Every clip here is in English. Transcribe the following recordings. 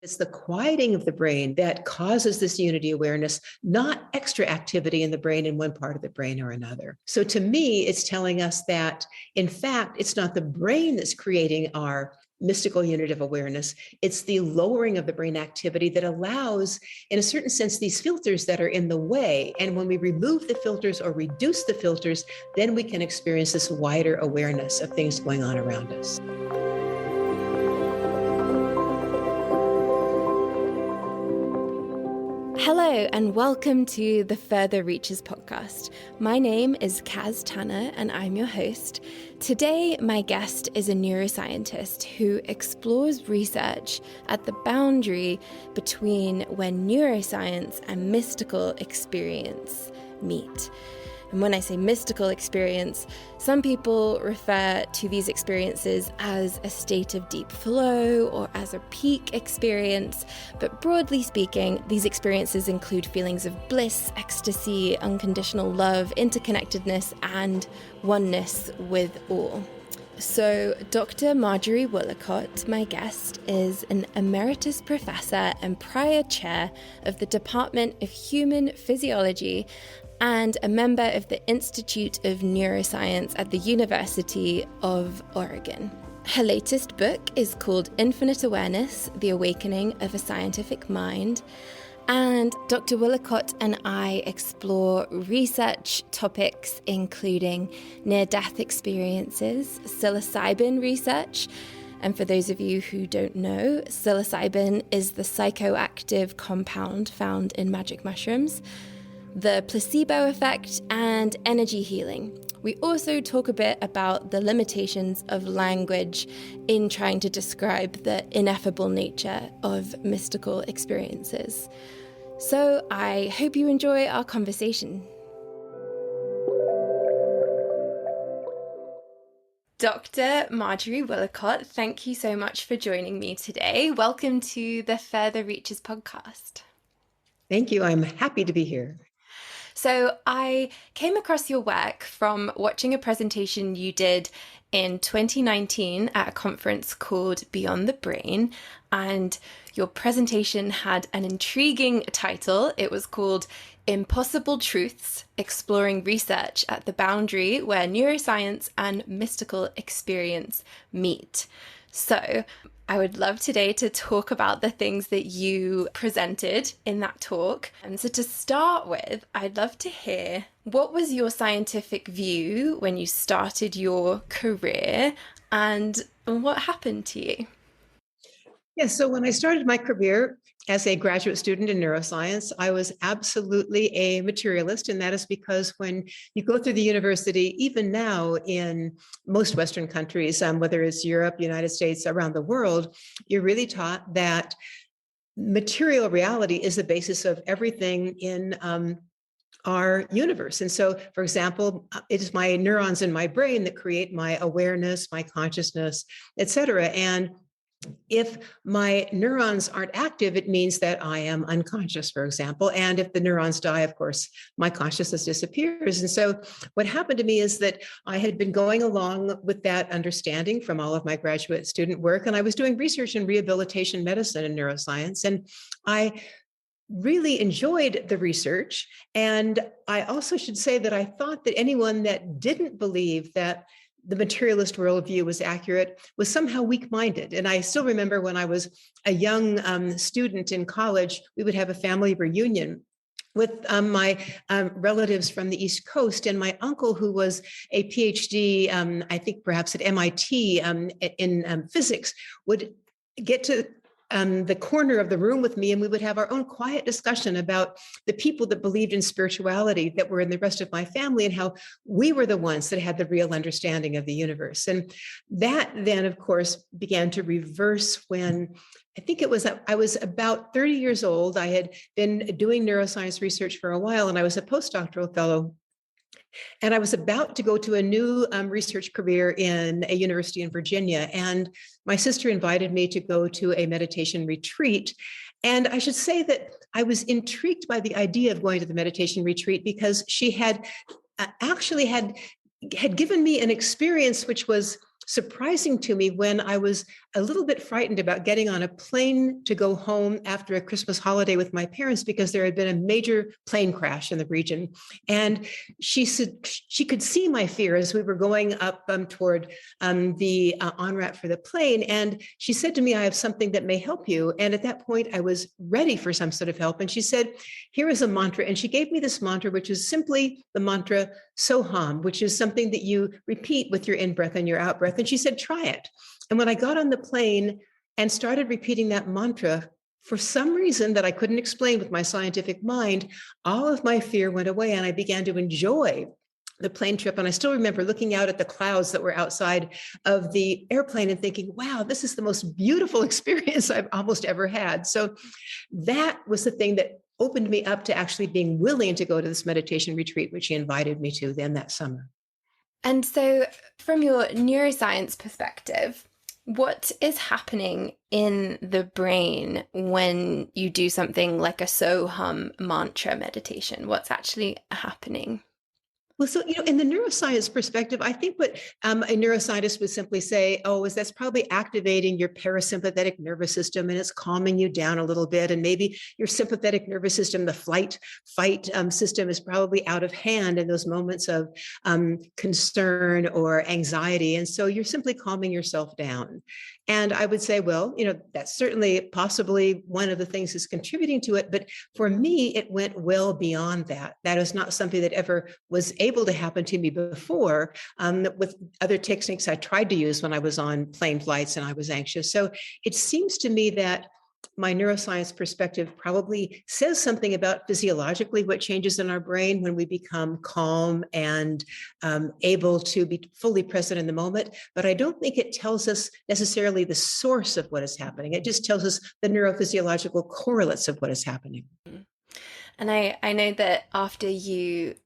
It's the quieting of the brain that causes this unity awareness, not extra activity in the brain in one part of the brain or another. So to me, it's telling us that, in fact, it's not the brain that's creating our mystical unit of awareness. It's the lowering of the brain activity that allows, in a certain sense, these filters that are in the way. And when we remove the filters or reduce the filters, then we can experience this wider awareness of things going on around us. Hello and welcome to the Further Reaches podcast. My name is Kaz Tanner and I'm your host. Today, my guest is a neuroscientist who explores research at the boundary between when neuroscience and mystical experience meet. And when I say mystical experience, some people refer to these experiences as a state of deep flow or as a peak experience. But broadly speaking, these experiences include feelings of bliss, ecstasy, unconditional love, interconnectedness, and oneness with all. So Dr. Marjorie Wollacott, my guest, is an emeritus professor and prior chair of the Department of Human Physiology and a member of the Institute of Neuroscience at the University of Oregon. Her latest book is called Infinite Awareness: The Awakening of a Scientific Mind. And Dr. Wollacott and I explore research topics including near-death experiences, psilocybin research, and for those of you who don't know, psilocybin is the psychoactive compound found in magic mushrooms, the placebo effect, and energy healing. We also talk a bit about the limitations of language in trying to describe the ineffable nature of mystical experiences. So I hope you enjoy our conversation. Dr. Marjorie Wollacott, thank you so much for joining me today. Welcome to the Further Reaches podcast. Thank you. I'm happy to be here. So I came across your work from watching a presentation you did in 2019 at a conference called Beyond the Brain, and your presentation had an intriguing title. It was called Impossible Truths: Exploring Research at the Boundary Where Neuroscience and Mystical Experience Meet. So I would love today to talk about the things that you presented in that talk. And so to start with, I'd love to hear, what was your scientific view when you started your career and what happened to you? Yes, so when I started my career as a graduate student in neuroscience, I was absolutely a materialist. And that is because when you go through the university, even now in most Western countries, whether it's Europe, United States, around the world, you're really taught that material reality is the basis of everything in our universe. And so, for example, it is my neurons in my brain that create my awareness, my consciousness, et cetera. And if my neurons aren't active, it means that I am unconscious, for example. And if the neurons die, of course, my consciousness disappears. And so what happened to me is that I had been going along with that understanding from all of my graduate student work, and I was doing research in rehabilitation medicine and neuroscience. And I really enjoyed the research. And I also should say that I thought that anyone that didn't believe that the materialist worldview was accurate was somehow weak-minded. And I still remember when I was a young student in college, we would have a family reunion with my relatives from the East Coast, and my uncle, who was a Ph.D., I think perhaps at MIT in physics, would get to the corner of the room with me, and we would have our own quiet discussion about the people that believed in spirituality that were in the rest of my family and how we were the ones that had the real understanding of the universe. And that then, of course, began to reverse when I think it was, I was about 30 years old. I had been doing neuroscience research for a while, and I was a postdoctoral fellow. And I was about to go to a new research career in a university in Virginia. And my sister invited me to go to a meditation retreat. And I should say that I was intrigued by the idea of going to the meditation retreat because she had actually had given me an experience which was surprising to me when I was a little bit frightened about getting on a plane to go home after a Christmas holiday with my parents because there had been a major plane crash in the region. And she said she could see my fear as we were going up toward the on ramp for the plane. And she said to me, I have something that may help you. And at that point, I was ready for some sort of help. And she said, here is a mantra. And she gave me this mantra, which is simply the mantra Soham, which is something that you repeat with your in-breath and your out-breath. And she said, try it. And when I got on the plane and started repeating that mantra, for some reason that I couldn't explain with my scientific mind, all of my fear went away and I began to enjoy the plane trip. And I still remember looking out at the clouds that were outside of the airplane and thinking, wow, this is the most beautiful experience I've almost ever had. So that was the thing that opened me up to actually being willing to go to this meditation retreat, which she invited me to then that summer. And so from your neuroscience perspective, what is happening in the brain when you do something like a Soham mantra meditation? What's actually happening? Well, so, in the neuroscience perspective, I think what a neuroscientist would simply say, is that's probably activating your parasympathetic nervous system and it's calming you down a little bit. And maybe your sympathetic nervous system, the fight system is probably out of hand in those moments of concern or anxiety. And so you're simply calming yourself down. And I would say, well, that's certainly possibly one of the things that's contributing to it. But for me, it went well beyond that. That is not something that ever was able to happen to me before with other techniques I tried to use when I was on plane flights and I was anxious. So it seems to me that my neuroscience perspective probably says something about physiologically what changes in our brain when we become calm and able to be fully present in the moment. But I don't think it tells us necessarily the source of what is happening. It just tells us the neurophysiological correlates of what is happening. And I know that after you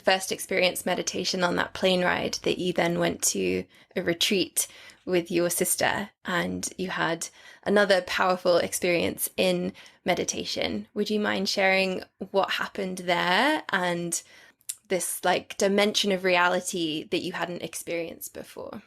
first experienced meditation on that plane ride, that you then went to a retreat with your sister and you had another powerful experience in meditation. Would you mind sharing what happened there and this dimension of reality that you hadn't experienced before?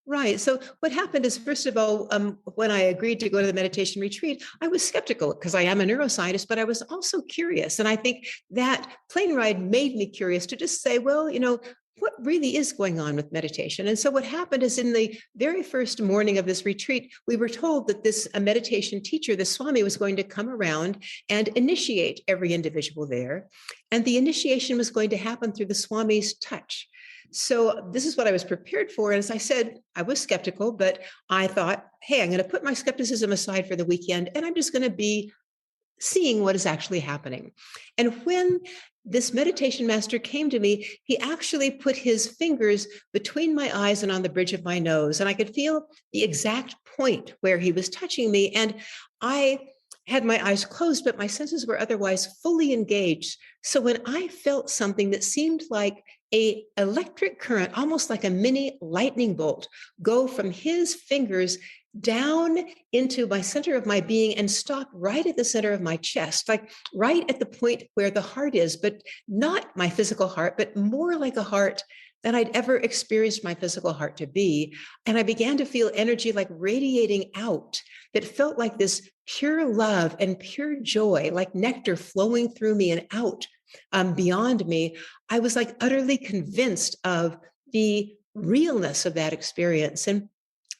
Right. So what happened is, first of all, when I agreed to go to the meditation retreat, I was skeptical because I am a neuroscientist, but I was also curious. And I think that plane ride made me curious to just say, well, what really is going on with meditation? And so what happened is in the very first morning of this retreat, we were told that this meditation teacher, the Swami, was going to come around and initiate every individual there. And the initiation was going to happen through the Swami's touch. So this is what I was prepared for. And as I said, I was skeptical, but I thought, hey, I'm going to put my skepticism aside for the weekend, and I'm just going to be seeing what is actually happening. And when this meditation master came to me, he actually put his fingers between my eyes and on the bridge of my nose. And I could feel the exact point where he was touching me. And I had my eyes closed, but my senses were otherwise fully engaged. So when I felt something that seemed like an electric current, almost like a mini lightning bolt, go from his fingers down into my center of my being and stop right at the center of my chest, like right at the point where the heart is, but not my physical heart, but more like a heart than I'd ever experienced my physical heart to be. And I began to feel energy like radiating out that felt like this pure love and pure joy, like nectar flowing through me and out beyond me. I was like utterly convinced of the realness of that experience. And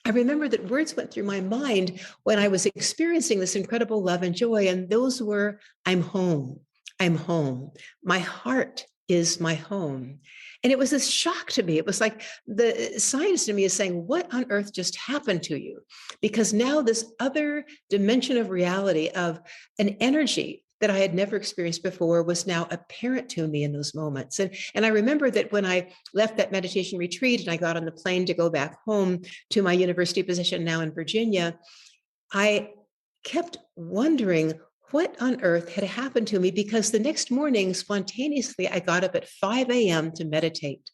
I remember that words went through my mind when I was experiencing this incredible love and joy. And those were, I'm home. I'm home. My heart is my home. And it was this shock to me. It was like the science in me is saying, what on earth just happened to you? Because now this other dimension of reality of an energy that I had never experienced before was now apparent to me in those moments. And I remember that when I left that meditation retreat and I got on the plane to go back home to my university position now in Virginia, I kept wondering what on earth had happened to me, because the next morning, spontaneously, I got up at 5 a.m. to meditate.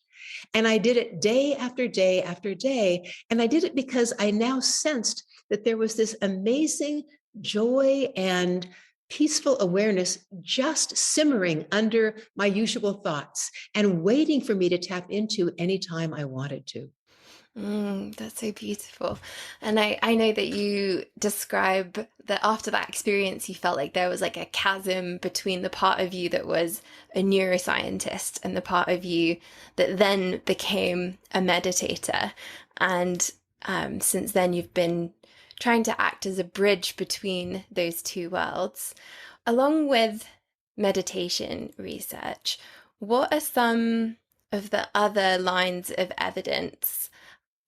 And I did it day after day after day. And I did it because I now sensed that there was this amazing joy and peaceful awareness just simmering under my usual thoughts and waiting for me to tap into anytime I wanted to. That's so beautiful. And I know that you describe that after that experience, you felt like there was like a chasm between the part of you that was a neuroscientist and the part of you that then became a meditator. And since then, you've been trying to act as a bridge between those two worlds. Along with meditation research, what are some of the other lines of evidence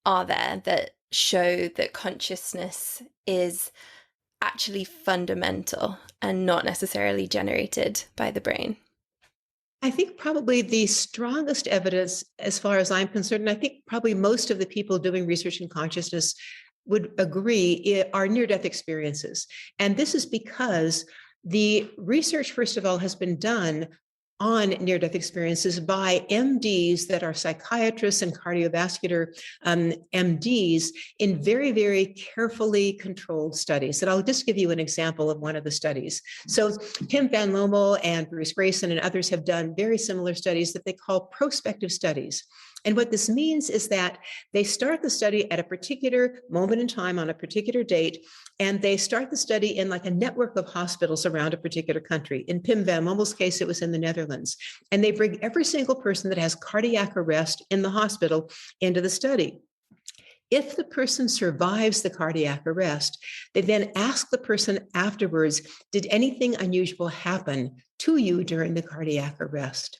are there that show that consciousness is actually fundamental and not necessarily generated by the brain? I think probably the strongest evidence, as far as I'm concerned, and I think probably most of the people doing research in consciousness would agree, are near-death experiences. And this is because the research, first of all, has been done on near-death experiences by MDs that are psychiatrists and cardiovascular MDs in very, very carefully controlled studies. And I'll just give you an example of one of the studies. So Pim Van Lommel and Bruce Greyson and others have done very similar studies that they call prospective studies. And what this means is that they start the study at a particular moment in time on a particular date, and they start the study in like a network of hospitals around a particular country. In Pim Van Lommel's case, it was in the Netherlands. And they bring every single person that has cardiac arrest in the hospital into the study. If the person survives the cardiac arrest, they then ask the person afterwards, did anything unusual happen to you during the cardiac arrest?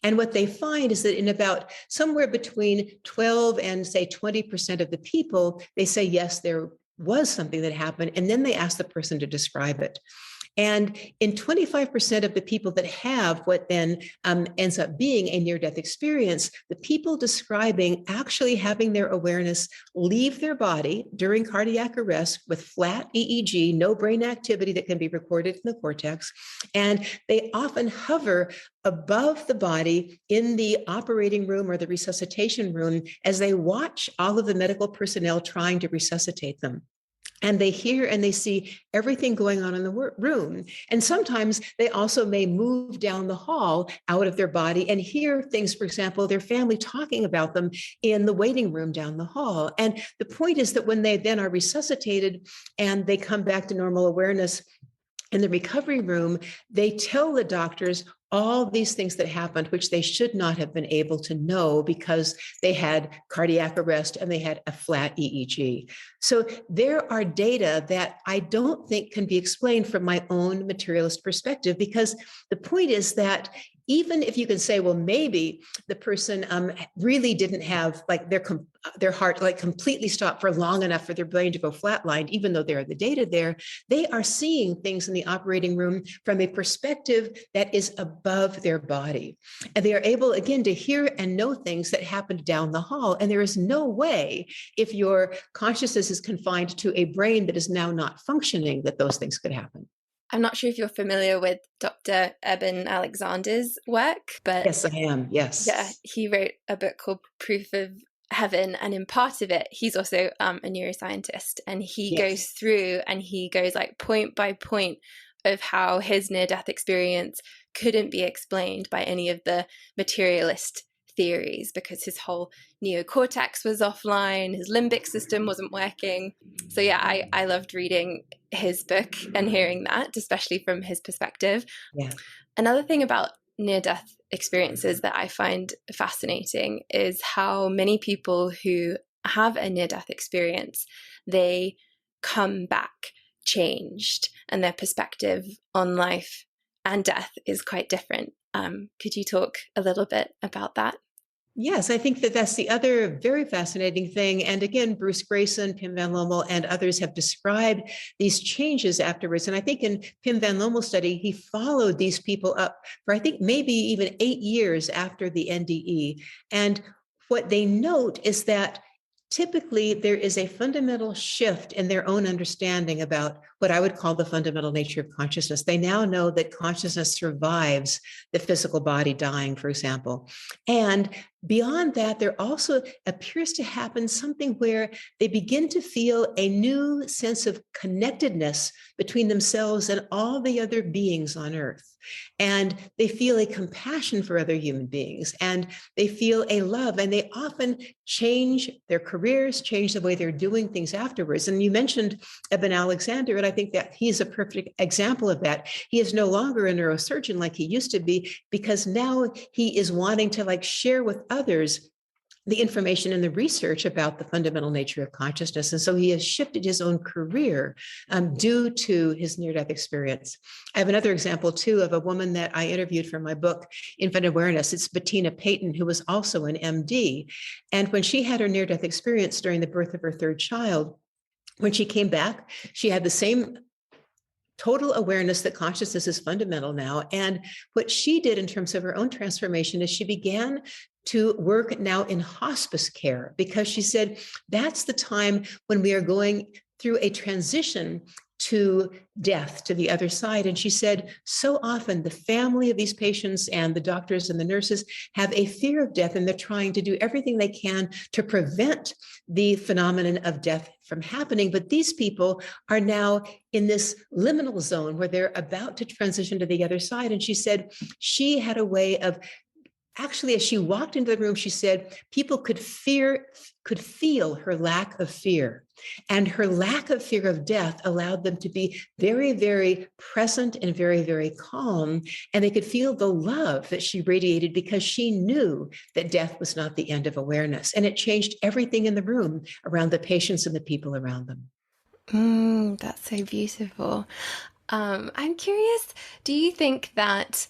And what they find is that in about somewhere between 12 and say 20% of the people, they say, yes, there was something that happened. And then they ask the person to describe it. And in 25% of the people that have what then ends up being a near-death experience, the people describing actually having their awareness leave their body during cardiac arrest with flat EEG, no brain activity that can be recorded in the cortex. And they often hover above the body in the operating room or the resuscitation room as they watch all of the medical personnel trying to resuscitate them. And they hear and they see everything going on in the room. And sometimes they also may move down the hall out of their body and hear things, for example, their family talking about them in the waiting room down the hall. And the point is that when they then are resuscitated and they come back to normal awareness in the recovery room, they tell the doctors all these things that happened, which they should not have been able to know because they had cardiac arrest and they had a flat EEG. So there are data that I don't think can be explained from my own materialist perspective, because the point is that even if you can say, well, maybe the person really didn't have like their heart like completely stopped for long enough for their brain to go flatlined, even though there are the data there, they are seeing things in the operating room from a perspective that is above their body. And they are able, again, to hear and know things that happened down the hall. And there is no way, if your consciousness is confined to a brain that is now not functioning, that those things could happen. I'm not sure if you're familiar with Dr. Eben Alexander's work, but yes, I am. Yes. Yeah, he wrote a book called Proof of Heaven, and in part of it, he's also a neuroscientist, and he goes through and he goes like point by point of how his near-death experience couldn't be explained by any of the materialist theories because his whole neocortex was offline, his limbic system wasn't working. So yeah, I loved reading his book and hearing that, especially from his perspective. Yeah. Another thing about near-death experiences that I find fascinating is how many people who have a near-death experience, they come back changed, and their perspective on life and death is quite different. Could you talk a little bit about that? Yes, I think that that's the other very fascinating thing. And again, Bruce Greyson, Pim Van Lommel, and others have described these changes afterwards. And I think in Pim Van Lommel's study, he followed these people up for, I think, maybe even 8 years after the NDE. And what they note is that typically there is a fundamental shift in their own understanding about what I would call the fundamental nature of consciousness. They now know that consciousness survives the physical body dying, for example. And beyond that, there also appears to happen something where they begin to feel a new sense of connectedness between themselves and all the other beings on earth. And they feel a compassion for other human beings, and they feel a love, and they often change their careers, change the way they're doing things afterwards. And you mentioned Eben Alexander, and I think that he's a perfect example of that. He is no longer a neurosurgeon like he used to be, because now he is wanting to share with others the information and the research about the fundamental nature of consciousness. And so he has shifted his own career due to his near-death experience. I have another example, too, of a woman that I interviewed for my book, Infant Awareness. It's Bettina Payton, who was also an MD. And when she had her near-death experience during the birth of her third child, when she came back, she had the same total awareness that consciousness is fundamental now. And what she did in terms of her own transformation is she began to work now in hospice care, because she said that's the time when we are going through a transition to death, to the other side. And she said, so often the family of these patients and the doctors and the nurses have a fear of death, and they're trying to do everything they can to prevent the phenomenon of death from happening. But these people are now in this liminal zone where they're about to transition to the other side. And she said she had a way of, actually, as she walked into the room, she said people could feel her lack of fear. And her lack of fear of death allowed them to be very, very present and very, very calm. And they could feel the love that she radiated, because she knew that death was not the end of awareness. And it changed everything in the room around the patients and the people around them. That's so beautiful. I'm curious, do you think that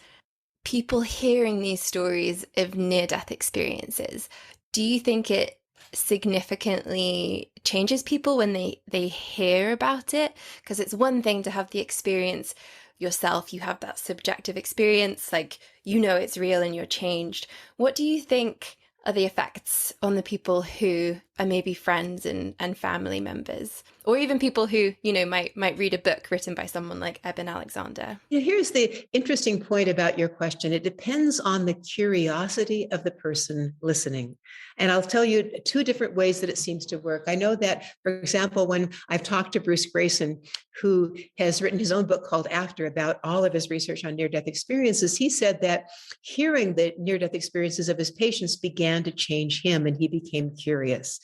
people hearing these stories of near-death experiences, do you think it significantly changes people when they hear about it? Because it's one thing to have the experience yourself, you have that subjective experience, it's real and you're changed. What do you think are the effects on the people who are maybe friends and family members, or even people who, might read a book written by someone like Eben Alexander? Here's the interesting point about your question. It depends on the curiosity of the person listening. And I'll tell you two different ways that it seems to work. I know that, for example, when I've talked to Bruce Greyson, who has written his own book called After, about all of his research on near-death experiences, he said that hearing the near-death experiences of his patients began to change him, and he became curious.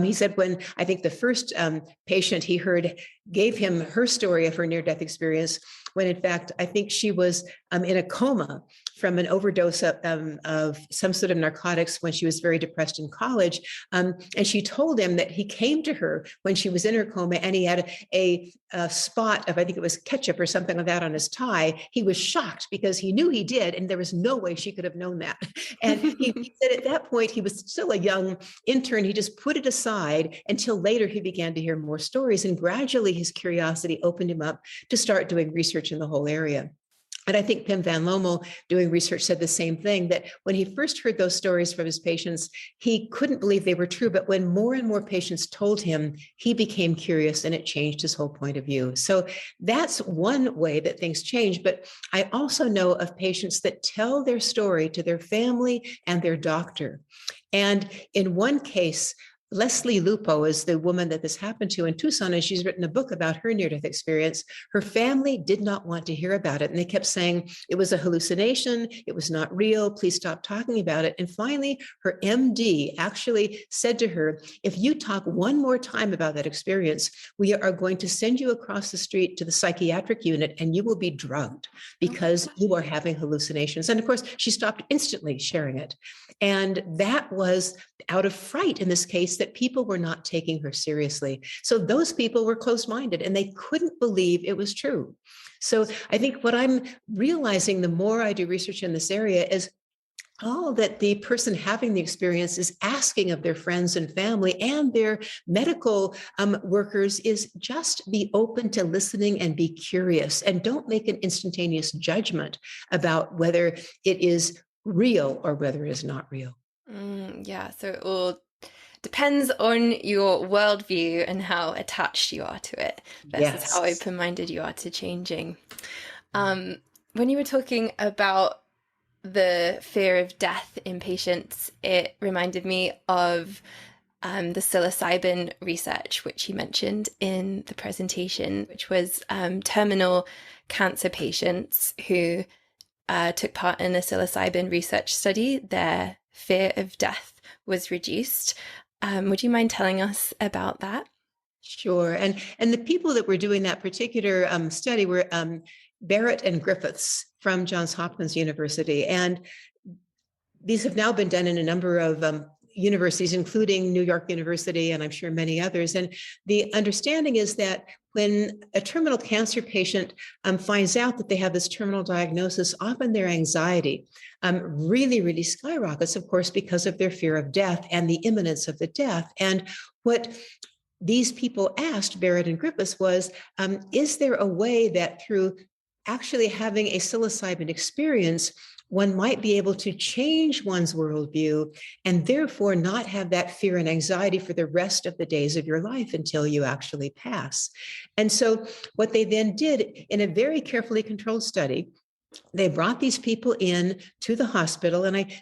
He said when I think the first patient he heard gave him her story of her near-death experience, when in fact, I think she was in a coma from an overdose of some sort of narcotics when she was very depressed in college. And she told him that he came to her when she was in her coma, and he had a spot of, I think it was ketchup or something like that on his tie. He was shocked because he knew he did, and there was no way she could have known that. And he said at that point, he was still a young intern. He just put it aside until later he began to hear more stories, and gradually his curiosity opened him up to start doing research in the whole area. And I think Pim Van Lommel, doing research, said the same thing, that when he first heard those stories from his patients, he couldn't believe they were true. But when more and more patients told him, he became curious, and it changed his whole point of view. So that's one way that things change. But I also know of patients that tell their story to their family and their doctor. And in one case, Lesley Lupo is the woman that this happened to in Tucson, and she's written a book about her near-death experience. Her family did not want to hear about it, and they kept saying it was a hallucination, it was not real, please stop talking about it. And finally, her MD actually said to her, if you talk one more time about that experience, we are going to send you across the street to the psychiatric unit, and you will be drugged because you are having hallucinations. And of course, she stopped instantly sharing it. And that was out of fright in this case, that people were not taking her seriously. So those people were closed-minded, and they couldn't believe it was true. So I think what I'm realizing the more I do research in this area is all that the person having the experience is asking of their friends and family and their medical workers is just be open to listening and be curious, and don't make an instantaneous judgment about whether it is real or whether it is not real. Yeah, so it all depends on your worldview and how attached you are to it versus how open-minded you are to changing. When you were talking about the fear of death in patients, it reminded me of the psilocybin research, which you mentioned in the presentation, which was terminal cancer patients who took part in a psilocybin research study. Their fear of death was reduced. Would you mind telling us about that? Sure. And the people that were doing that particular study were Barrett and Griffiths from Johns Hopkins University. And these have now been done in a number of universities, including New York University, and I'm sure many others. And the understanding is that when a terminal cancer patient finds out that they have this terminal diagnosis, often their anxiety really, really skyrockets, of course, because of their fear of death and the imminence of the death. And what these people asked Barrett and Griffiths was, is there a way that through actually having a psilocybin experience, one might be able to change one's worldview and therefore not have that fear and anxiety for the rest of the days of your life until you actually pass? And so what they then did in a very carefully controlled study, they brought these people in to the hospital, and I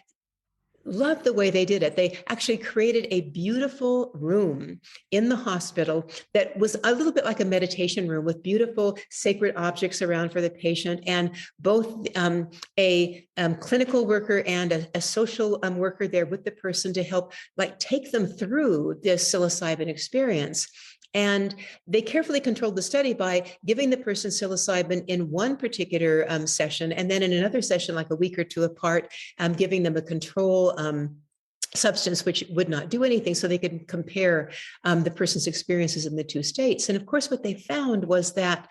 love the way they did it. They actually created a beautiful room in the hospital that was a little bit like a meditation room with beautiful sacred objects around for the patient, and both a clinical worker and a social worker there with the person to help take them through this psilocybin experience. And they carefully controlled the study by giving the person psilocybin in one particular session, and then in another session, like a week or two apart, giving them a control substance which would not do anything, so they could compare the person's experiences in the two states. And of course, what they found was that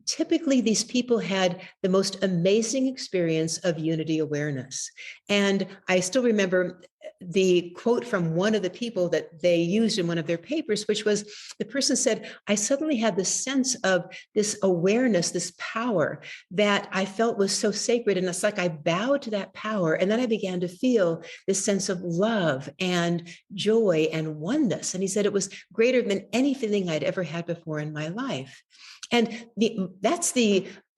typically these people had the most amazing experience of unity awareness. And I still remember the quote from one of the people that they used in one of their papers, which was, the person said, I suddenly had this sense of this awareness, this power that I felt was so sacred. And it's like I bowed to that power. And then I began to feel this sense of love and joy and oneness. And he said it was greater than any feeling I'd ever had before in my life. And that's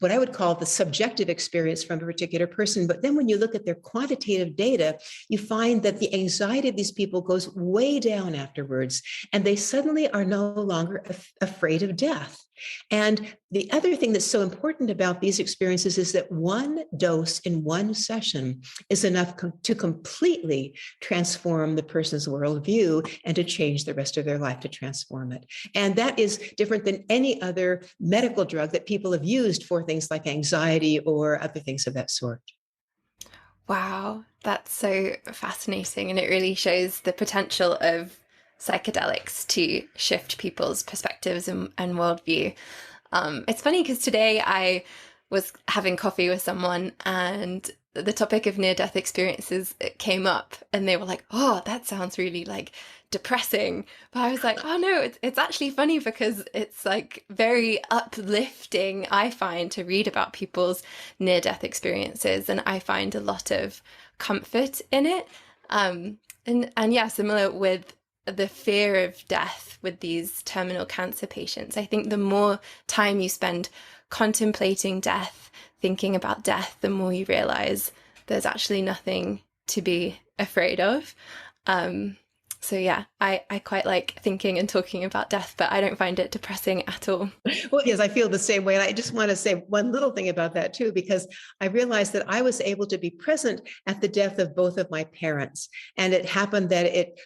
what I would call the subjective experience from a particular person. But then when you look at their quantitative data, you find that the anxiety of these people goes way down afterwards, and they suddenly are no longer afraid of death. And the other thing that's so important about these experiences is that one dose in one session is enough to completely transform the person's worldview and to change the rest of their life, to transform it. And that is different than any other medical drug that people have used for things like anxiety or other things of that sort. Wow, that's so fascinating. And it really shows the potential of psychedelics to shift people's perspectives and worldview. It's funny because today I was having coffee with someone and the topic of near-death experiences came up, and they were like, oh, that sounds really depressing. But I was like, oh no, it's actually funny because it's very uplifting, I find, to read about people's near-death experiences, and I find a lot of comfort in it. And yeah, similar with the fear of death with these terminal cancer patients. I think the more time you spend contemplating death, thinking about death, the more you realize there's actually nothing to be afraid of. So yeah, I quite like thinking and talking about death, but I don't find it depressing at all. Well, yes, I feel the same way. And I just want to say one little thing about that too, because I realized that I was able to be present at the death of both of my parents. And it happened that it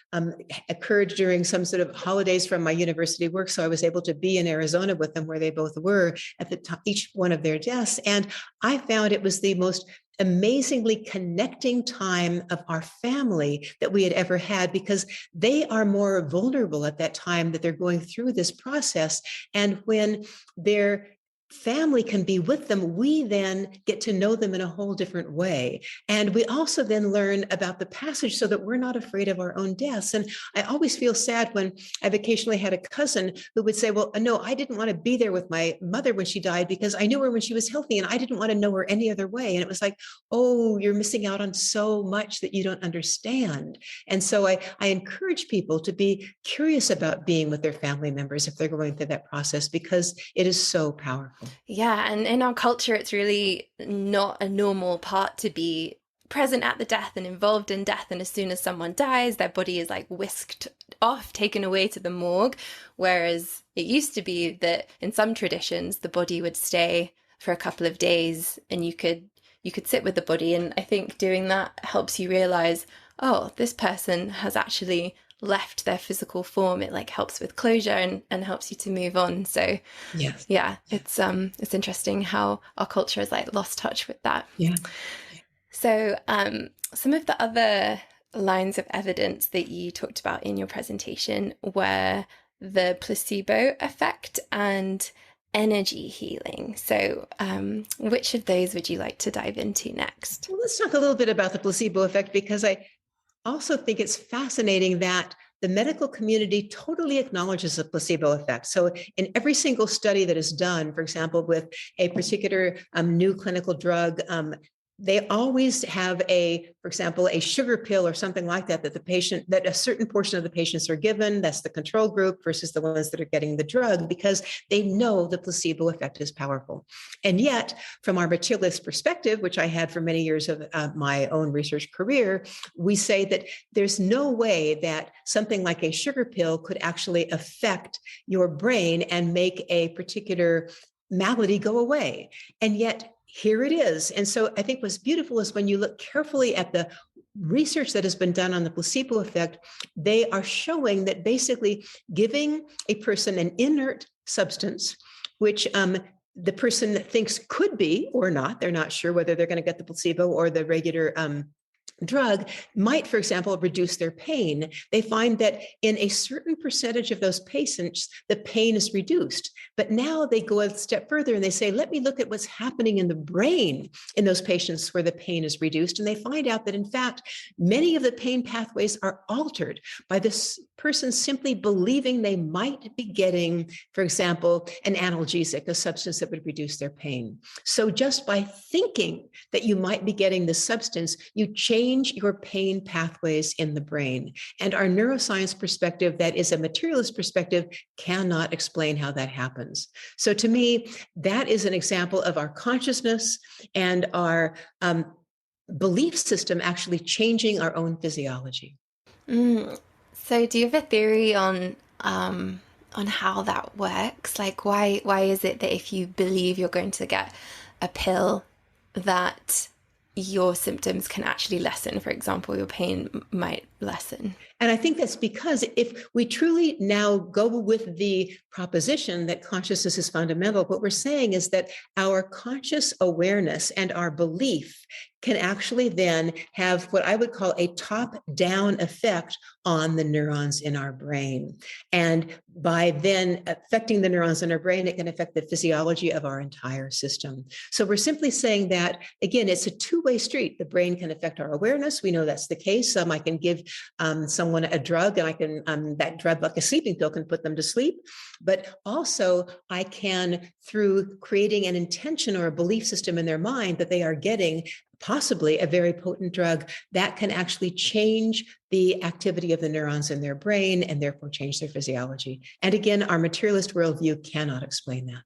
occurred during some sort of holidays from my university work. So I was able to be in Arizona with them, where they both were at the time, each one of their deaths. And I found it was the most amazingly connecting time of our family that we had ever had, because they are more vulnerable at that time that they're going through this process. And when their family can be with them, we then get to know them in a whole different way. And we also then learn about the passage so that we're not afraid of our own deaths. And I always feel sad when I've occasionally had a cousin who would say, well, no, I didn't want to be there with my mother when she died because I knew her when she was healthy and I didn't want to know her any other way. And it was like, oh, you're missing out on so much that you don't understand. And so I encourage people to be curious about being with their family members if they're going through that process, because it is so powerful. Yeah, and in our culture, it's really not a normal part to be present at the death and involved in death, and as soon as someone dies, their body is like whisked off, taken away to the morgue, whereas it used to be that in some traditions the body would stay for a couple of days and you could sit with the body. And I think doing that helps you realize, oh, this person has actually left their physical form. It like helps with closure and helps you to move on. So Yes. yeah, it's interesting how our culture has like lost touch with that. Yeah. So some of the other lines of evidence that you talked about in your presentation were the placebo effect and energy healing. So which of those would you like to dive into next? Well, let's talk a little bit about the placebo effect, because I also think it's fascinating that the medical community totally acknowledges the placebo effect. So in every single study that is done, for example, with a particular new clinical drug, they always have for example, a sugar pill or something like that, that a certain portion of the patients are given. That's the control group versus the ones that are getting the drug, because they know the placebo effect is powerful. And yet, from our materialist perspective, which I had for many years of my own research career, we say that there's no way that something like a sugar pill could actually affect your brain and make a particular malady go away. And yet, here it is. And so I think what's beautiful is when you look carefully at the research that has been done on the placebo effect, they are showing that basically giving a person an inert substance, which the person thinks could be or not, they're not sure whether they're going to get the placebo or the regular drug, might, for example, reduce their pain. They find that in a certain percentage of those patients, the pain is reduced. But now they go a step further and they say, let me look at what's happening in the brain in those patients where the pain is reduced. And they find out that, in fact, many of the pain pathways are altered by this person simply believing they might be getting, for example, an analgesic, a substance that would reduce their pain. So just by thinking that you might be getting this substance, you change your pain pathways in the brain. And our neuroscience perspective, that is a materialist perspective, cannot explain how that happens. So to me, that is an example of our consciousness and our belief system actually changing our own physiology. So do you have a theory on how that works? Like why is it that if you believe you're going to get a pill that your symptoms can actually lessen? For example, your pain might lessen. And I think that's because if we truly now go with the proposition that consciousness is fundamental, what we're saying is that our conscious awareness and our belief can actually then have what I would call a top-down effect on the neurons in our brain. And by then affecting the neurons in our brain, it can affect the physiology of our entire system. So we're simply saying that, again, it's a two-way street. The brain can affect our awareness. We know that's the case. I can give someone a drug, and I can, that drug, like a sleeping pill, can put them to sleep. But also I can, through creating an intention or a belief system in their mind that they are getting possibly a very potent drug, that can actually change the activity of the neurons in their brain and therefore change their physiology. And again, our materialist worldview cannot explain that.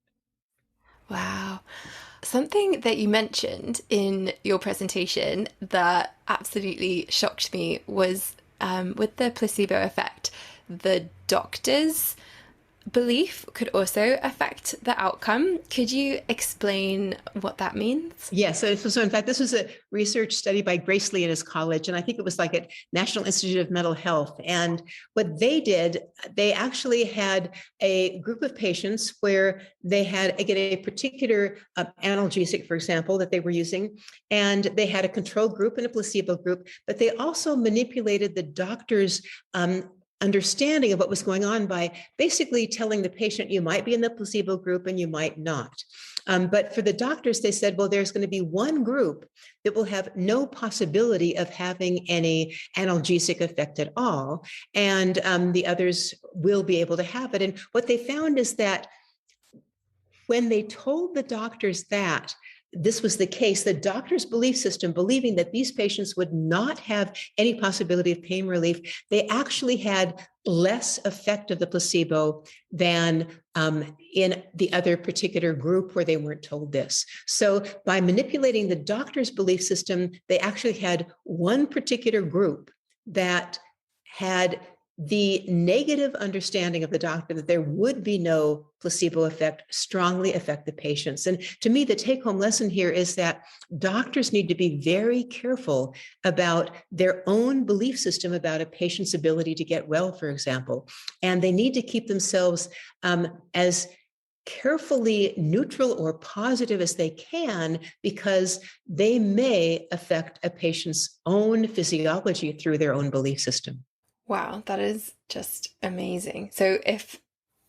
Wow. Something that you mentioned in your presentation that absolutely shocked me was with the placebo effect, the doctor's belief could also affect the outcome. Could you explain what that means? Yes. So in fact, this was a research study by Lesley in his college, and I think it was like at National Institute of Mental Health. And what they did, they actually had a group of patients where they had, again, a particular analgesic, for example, that they were using, and they had a control group and a placebo group, but they also manipulated the doctor's understanding of what was going on by basically telling the patient, you might be in the placebo group and you might not. But for the doctors, they said, well, there's going to be one group that will have no possibility of having any analgesic effect at all. And the others will be able to have it. And what they found is that when they told the doctors that this was the case, the doctor's belief system, believing that these patients would not have any possibility of pain relief, they actually had less effect of the placebo than in the other particular group where they weren't told this. So by manipulating the doctor's belief system, they actually had one particular group that had the negative understanding of the doctor that there would be no placebo effect strongly affect the patients. And to me, the take-home lesson here is that doctors need to be very careful about their own belief system about a patient's ability to get well, for example. And they need to keep themselves as carefully neutral or positive as they can, because they may affect a patient's own physiology through their own belief system. Wow, that is just amazing. So if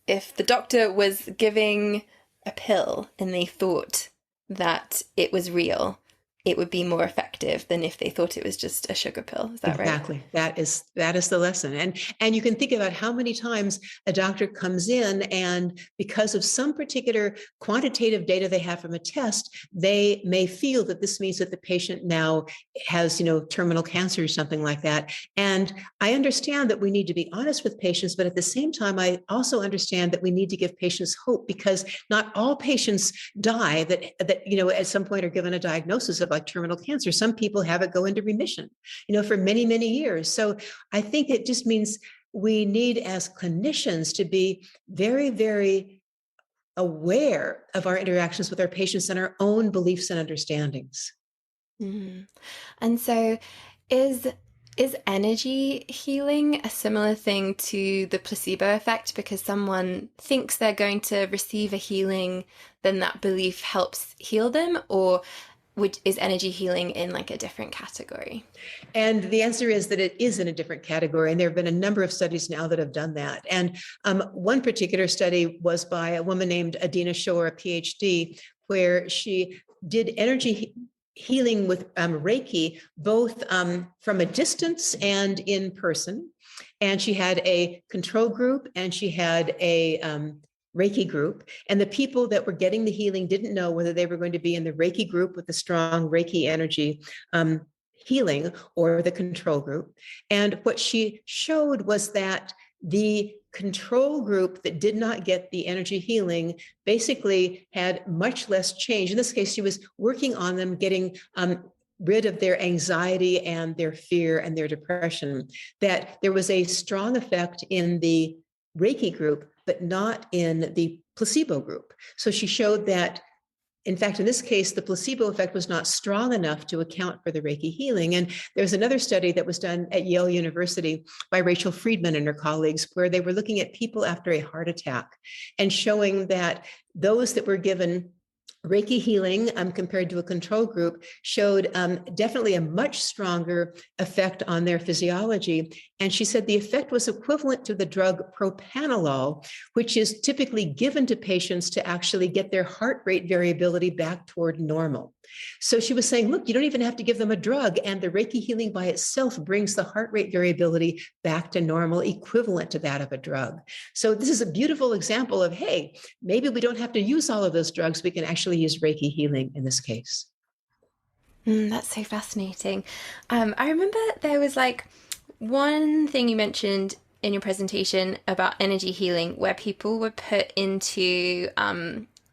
the doctor was giving a pill and they thought that it was real, it would be more effective than if they thought it was just a sugar pill. Is that right? Exactly. That is the lesson. And you can think about how many times a doctor comes in and because of some particular quantitative data they have from a test, they may feel that this means that the patient now has, terminal cancer or something like that. And I understand that we need to be honest with patients, but at the same time, I also understand that we need to give patients hope, because not all patients die that at some point are given a diagnosis of like terminal cancer. Some people have it go into remission, for many, many years. So I think it just means we need, as clinicians, to be very, very aware of our interactions with our patients and our own beliefs and understandings. Mm. And so is energy healing a similar thing to the placebo effect? Because someone thinks they're going to receive a healing, then that belief helps heal them, or is energy healing in like a different category? And the answer is that it is in a different category. And there have been a number of studies now that have done that. And one particular study was by a woman named Adina Shore, a PhD, where she did energy healing with Reiki, both from a distance and in person. And she had a control group and she had a Reiki group. And the people that were getting the healing didn't know whether they were going to be in the Reiki group with the strong Reiki energy healing or the control group. And what she showed was that the control group that did not get the energy healing basically had much less change. In this case, she was working on them getting rid of their anxiety and their fear and their depression, that there was a strong effect in the Reiki group, but not in the placebo group. So she showed that, in fact, in this case, the placebo effect was not strong enough to account for the Reiki healing. And there's another study that was done at Yale University by Rachel Friedman and her colleagues, where they were looking at people after a heart attack and showing that those that were given Reiki healing compared to a control group showed definitely a much stronger effect on their physiology. And she said the effect was equivalent to the drug propranolol, which is typically given to patients to actually get their heart rate variability back toward normal. So she was saying, look, you don't even have to give them a drug, and the Reiki healing by itself brings the heart rate variability back to normal, equivalent to that of a drug. So this is a beautiful example of, hey, maybe we don't have to use all of those drugs. We can actually use Reiki healing in this case. That's so fascinating. I remember there was like one thing you mentioned in your presentation about energy healing where people were put into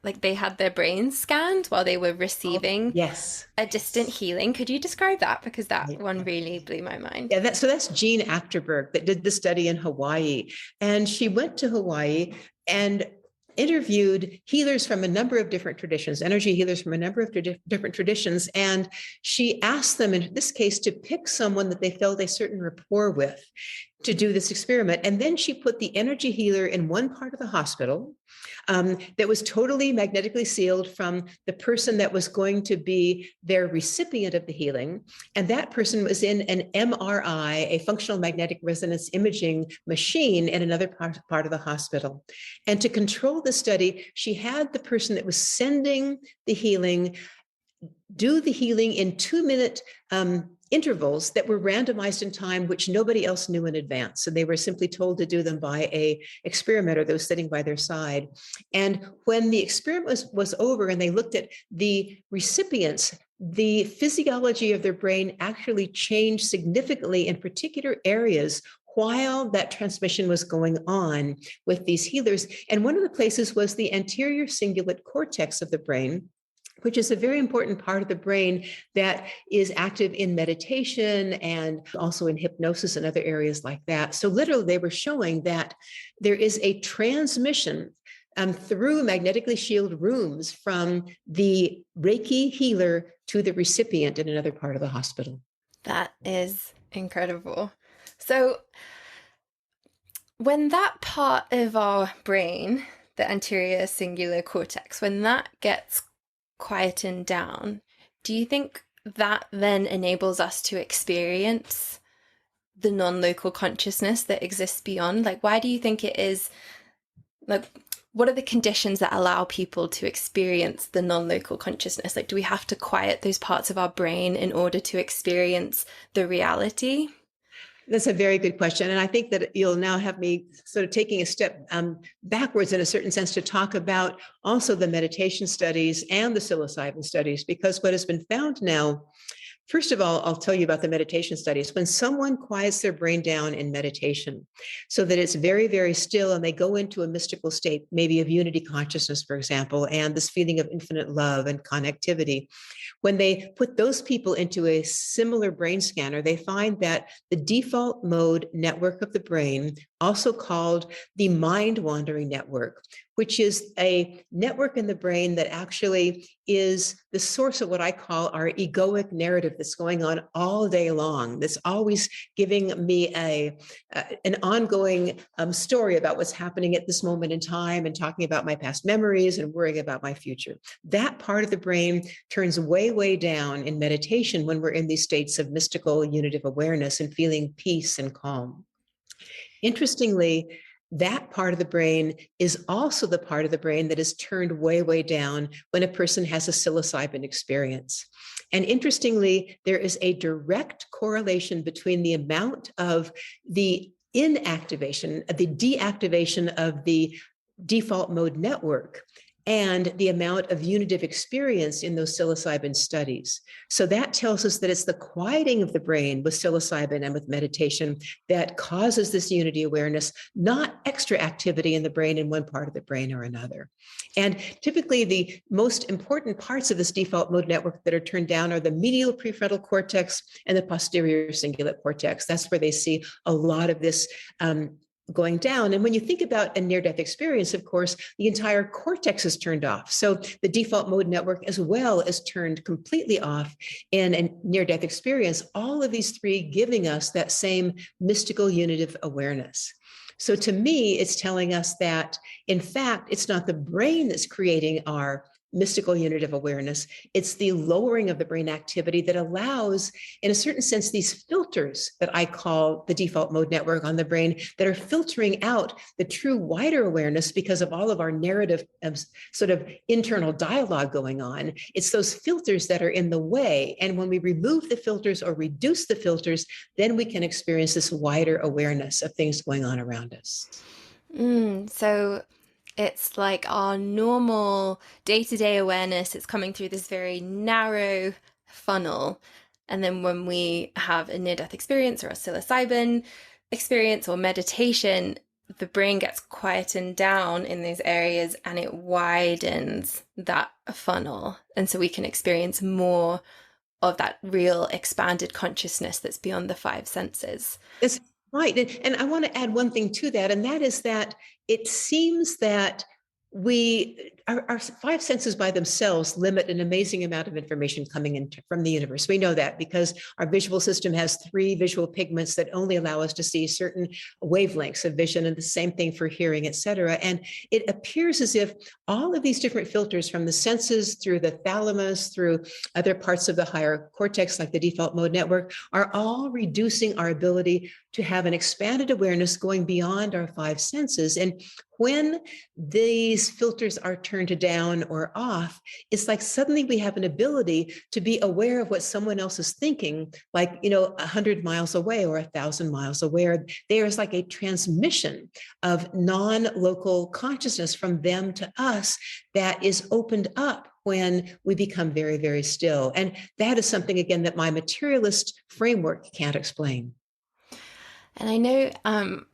like they had their brains scanned while they were receiving a distant healing. Could you describe that? Because that one really blew my mind. Yeah, that's Jean Achterberg that did the study in Hawaii. And she went to Hawaii and interviewed healers from a number of different traditions, energy healers from a number of different traditions. And she asked them, in this case, to pick someone that they felt a certain rapport with to do this experiment. And then she put the energy healer in one part of the hospital that was totally magnetically sealed from the person that was going to be their recipient of the healing. And that person was in an MRI, a functional magnetic resonance imaging machine, in another part of the hospital. And to control the study, she had the person that was sending the healing do the healing in 2-minute intervals that were randomized in time, which nobody else knew in advance. So they were simply told to do them by a experimenter that was sitting by their side. And when the experiment was over and they looked at the recipients, the physiology of their brain actually changed significantly in particular areas while that transmission was going on with these healers. And one of the places was the anterior cingulate cortex of the brain, which is a very important part of the brain that is active in meditation and also in hypnosis and other areas like that. So literally, they were showing that there is a transmission through magnetically shielded rooms from the Reiki healer to the recipient in another part of the hospital. That is incredible. So when that part of our brain, the anterior cingulate cortex, when that gets quietened down, do you think that then enables us to experience the non-local consciousness that exists beyond? Like, why do you think it is, like, what are the conditions that allow people to experience the non-local consciousness? Like, do we have to quiet those parts of our brain in order to experience the reality? That's a very good question. And I think that you'll now have me sort of taking a step backwards in a certain sense to talk about also the meditation studies and the psilocybin studies, because what has been found now, first of all, I'll tell you about the meditation studies. When someone quiets their brain down in meditation so that it's very, very still and they go into a mystical state, maybe of unity consciousness, for example, and this feeling of infinite love and connectivity, when they put those people into a similar brain scanner, they find that the default mode network of the brain, also called the mind wandering network, which is a network in the brain that actually is the source of what I call our egoic narrative that's going on all day long, that's always giving me an ongoing story about what's happening at this moment in time and talking about my past memories and worrying about my future. That part of the brain turns way, way down in meditation when we're in these states of mystical unitive awareness and feeling peace and calm. Interestingly, that part of the brain is also the part of the brain that is turned way, way down when a person has a psilocybin experience. And interestingly, there is a direct correlation between the amount of the inactivation, the deactivation of the default mode network and the amount of unitive experience in those psilocybin studies. So that tells us that it's the quieting of the brain with psilocybin and with meditation that causes this unity awareness, not extra activity in the brain in one part of the brain or another. And typically the most important parts of this default mode network that are turned down are the medial prefrontal cortex and the posterior cingulate cortex. That's where they see a lot of this going down. And when you think about a near-death experience, of course, the entire cortex is turned off. So the default mode network as well is turned completely off in a near-death experience, all of these three giving us that same mystical unitive awareness. So to me, it's telling us that, in fact, it's not the brain that's creating our mystical unitive awareness. It's the lowering of the brain activity that allows, in a certain sense, these filters that I call the default mode network on the brain that are filtering out the true wider awareness because of all of our narrative sort of internal dialogue going on. It's those filters that are in the way. And when we remove the filters or reduce the filters, then we can experience this wider awareness of things going on around us. So it's like our normal day-to-day awareness, it's coming through this very narrow funnel. And then when we have a near-death experience or a psilocybin experience or meditation, the brain gets quietened down in those areas and it widens that funnel. And so we can experience more of that real expanded consciousness that's beyond the five senses. That's right. And I want to add one thing to that, and that is that it seems that our five senses by themselves limit an amazing amount of information coming in from the universe. We know that because our visual system has 3 visual pigments that only allow us to see certain wavelengths of vision, and the same thing for hearing, et cetera. And it appears as if all of these different filters from the senses through the thalamus, through other parts of the higher cortex, like the default mode network, are all reducing our ability to have an expanded awareness going beyond our 5 senses. And when these filters are turned down or off, it's like suddenly we have an ability to be aware of what someone else is thinking, like, 100 miles away or 1,000 miles away. There's like a transmission of non-local consciousness from them to us that is opened up when we become very, very still. And that is something, again, that my materialist framework can't explain. And I know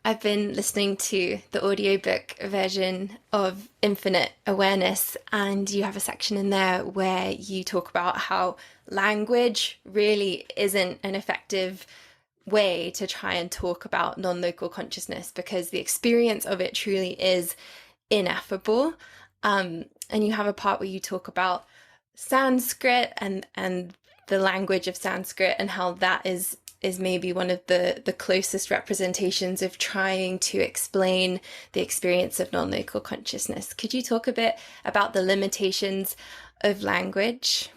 I've been listening to the audiobook version of Infinite Awareness, and you have a section in there where you talk about how language really isn't an effective way to try and talk about non-local consciousness because the experience of it truly is ineffable. And you have a part where you talk about Sanskrit and the language of Sanskrit and how that is maybe one of the closest representations of trying to explain the experience of non-local consciousness. Could you talk a bit about the limitations of language?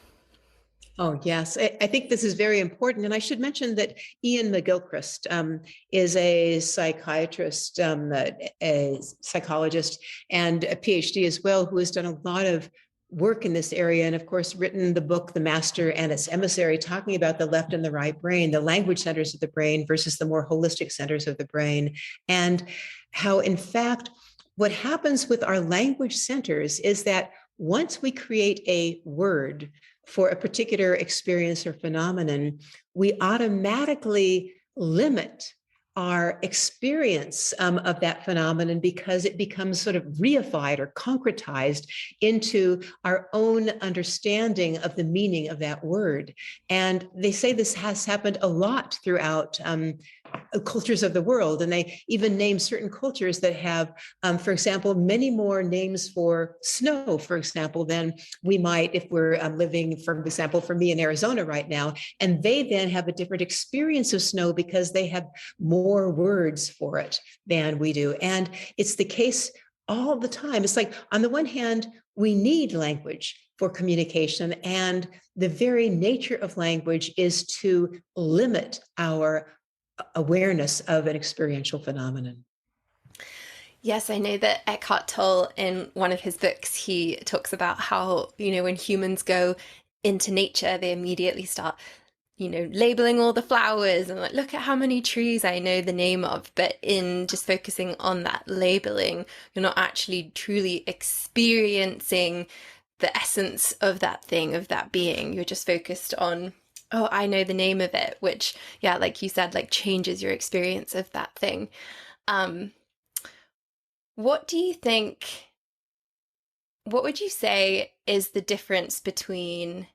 Oh, yes. I think this is very important. And I should mention that Ian McGilchrist is a psychiatrist, a psychologist, and a PhD as well, who has done a lot of work in this area. And of course, written the book, The Master and Its Emissary, talking about the left and the right brain, the language centers of the brain versus the more holistic centers of the brain. And how, in fact, what happens with our language centers is that once we create a word for a particular experience or phenomenon, we automatically limit our experience of that phenomenon because it becomes sort of reified or concretized into our own understanding of the meaning of that word. And they say this has happened a lot throughout cultures of the world. And they even name certain cultures that have, for example, many more names for snow, for example, than we might if we're living, for example, for me in Arizona right now. And they then have a different experience of snow because they have more words for it than we do. And it's the case all the time. It's like, on the one hand, we need language for communication, and the very nature of language is to limit our awareness of an experiential phenomenon. Yes, I know that Eckhart Tolle, in one of his books, he talks about how, when humans go into nature, they immediately start, labeling all the flowers and like, look at how many trees I know the name of. But in just focusing on that labeling, you're not actually truly experiencing the essence of that thing, of that being. You're just focused on, oh, I know the name of it, which, yeah, like you said, like changes your experience of that thing. What do you think, what would you say is the difference between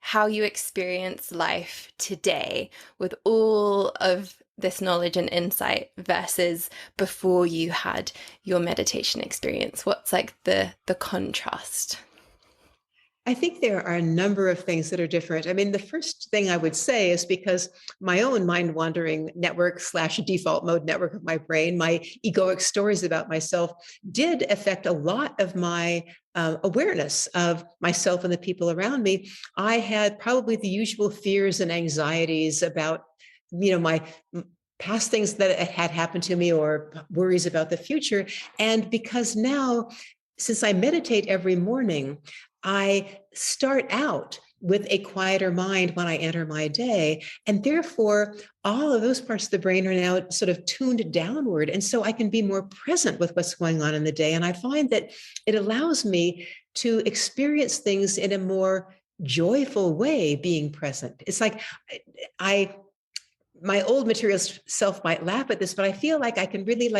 how you experience life today with all of this knowledge and insight versus before you had your meditation experience? What's like the contrast? I think there are a number of things that are different. I mean, the first thing I would say is because my own mind wandering network / default mode network of my brain, my egoic stories about myself did affect a lot of my awareness of myself and the people around me. I had probably the usual fears and anxieties about, my past things that had happened to me or worries about the future. And because now, since I meditate every morning, I start out with a quieter mind when I enter my day. And therefore, all of those parts of the brain are now sort of tuned downward. And so I can be more present with what's going on in the day. And I find that it allows me to experience things in a more joyful way being present. It's like my old material self might laugh at this, but I feel like I can really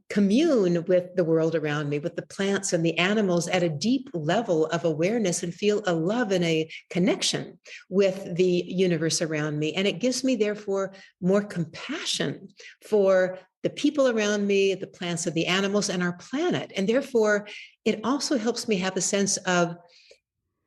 commune with the world around me, with the plants and the animals at a deep level of awareness, and feel a love and a connection with the universe around me. And it gives me, therefore, more compassion for the people around me, the plants and the animals, and our planet. And therefore, it also helps me have a sense of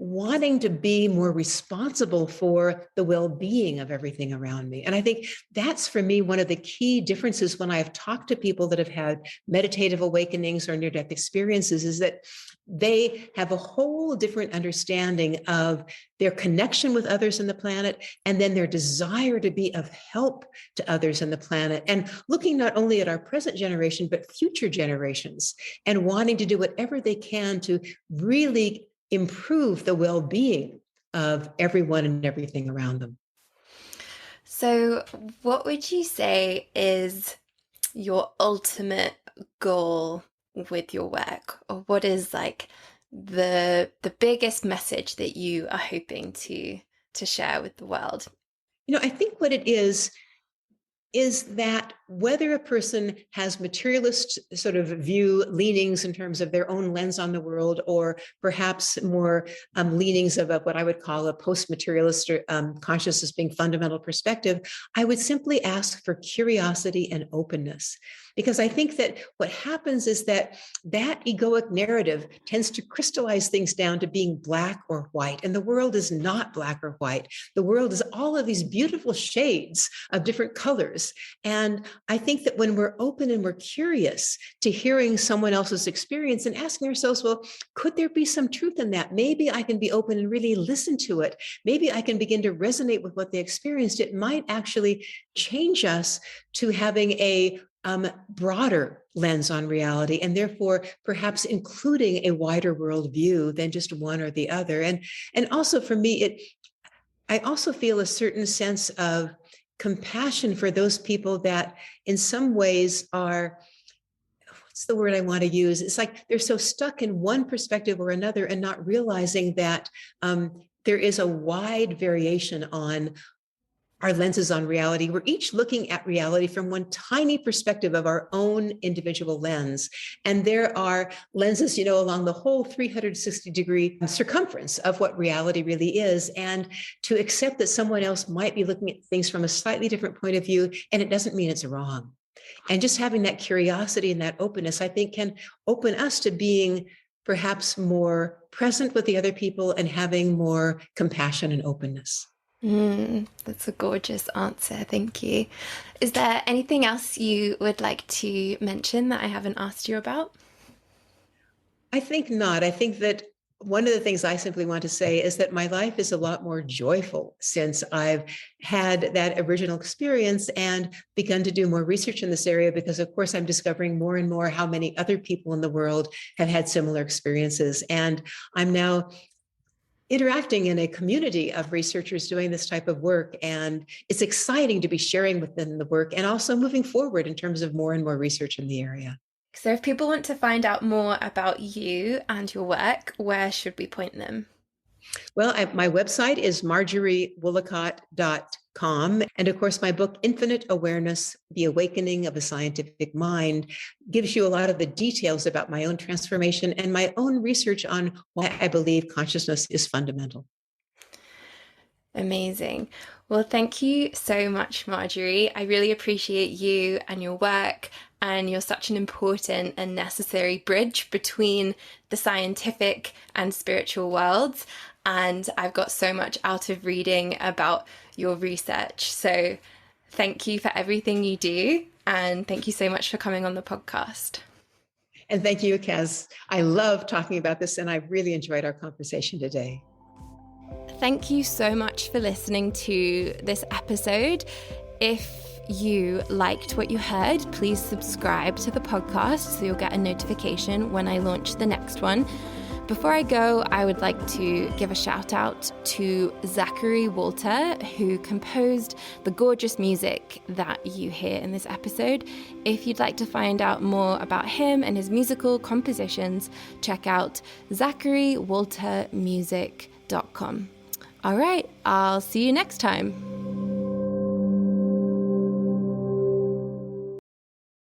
wanting to be more responsible for the well-being of everything around me. And I think that's, for me, one of the key differences when I've talked to people that have had meditative awakenings or near-death experiences, is that they have a whole different understanding of their connection with others in the planet, and then their desire to be of help to others in the planet, and looking not only at our present generation, but future generations, and wanting to do whatever they can to really improve the well-being of everyone and everything around them. So, what would you say is your ultimate goal with your work, or what is like the biggest message that you are hoping to share with the world? I think what it is, is that whether a person has materialist sort of view leanings in terms of their own lens on the world, or perhaps more leanings of what I would call a post-materialist consciousness being fundamental perspective, I would simply ask for curiosity and openness. Because I think that what happens is that egoic narrative tends to crystallize things down to being black or white. And the world is not black or white. The world is all of these beautiful shades of different colors. And I think that when we're open and we're curious to hearing someone else's experience and asking ourselves, well, could there be some truth in that? Maybe I can be open and really listen to it. Maybe I can begin to resonate with what they experienced. It might actually change us to having a broader lens on reality, and therefore perhaps including a wider worldview than just one or the other. And also for me, I also feel a certain sense of compassion for those people that in some ways are, what's the word I want to use? It's like they're so stuck in one perspective or another and not realizing that there is a wide variation on our lenses on reality. We're each looking at reality from one tiny perspective of our own individual lens. And there are lenses, along the whole 360-degree circumference of what reality really is. And to accept that someone else might be looking at things from a slightly different point of view, and it doesn't mean it's wrong. And just having that curiosity and that openness, I think, can open us to being perhaps more present with the other people and having more compassion and openness. That's a gorgeous answer. Thank you. Is there anything else you would like to mention that I haven't asked you about? I think not. I think that one of the things I simply want to say is that my life is a lot more joyful since I've had that original experience and begun to do more research in this area, because of course I'm discovering more and more how many other people in the world have had similar experiences. And I'm now interacting in a community of researchers doing this type of work. And it's exciting to be sharing with them the work and also moving forward in terms of more and more research in the area. So if people want to find out more about you and your work, where should we point them? Well, my website is marjoriewollacott.com. And of course, my book, Infinite Awareness, The Awakening of a Scientific Mind, gives you a lot of the details about my own transformation and my own research on why I believe consciousness is fundamental. Amazing. Well, thank you so much, Marjorie. I really appreciate you and your work, and you're such an important and necessary bridge between the scientific and spiritual worlds. And I've got so much out of reading about your research. So thank you for everything you do. And thank you so much for coming on the podcast. And thank you, Kaz. I love talking about this, and I really enjoyed our conversation today. Thank you so much for listening to this episode. If you liked what you heard, please subscribe to the podcast so you'll get a notification when I launch the next one. Before I go, I would like to give a shout out to Zachary Walter, who composed the gorgeous music that you hear in this episode. If you'd like to find out more about him and his musical compositions, check out zacharywaltermusic.com. All right, I'll see you next time.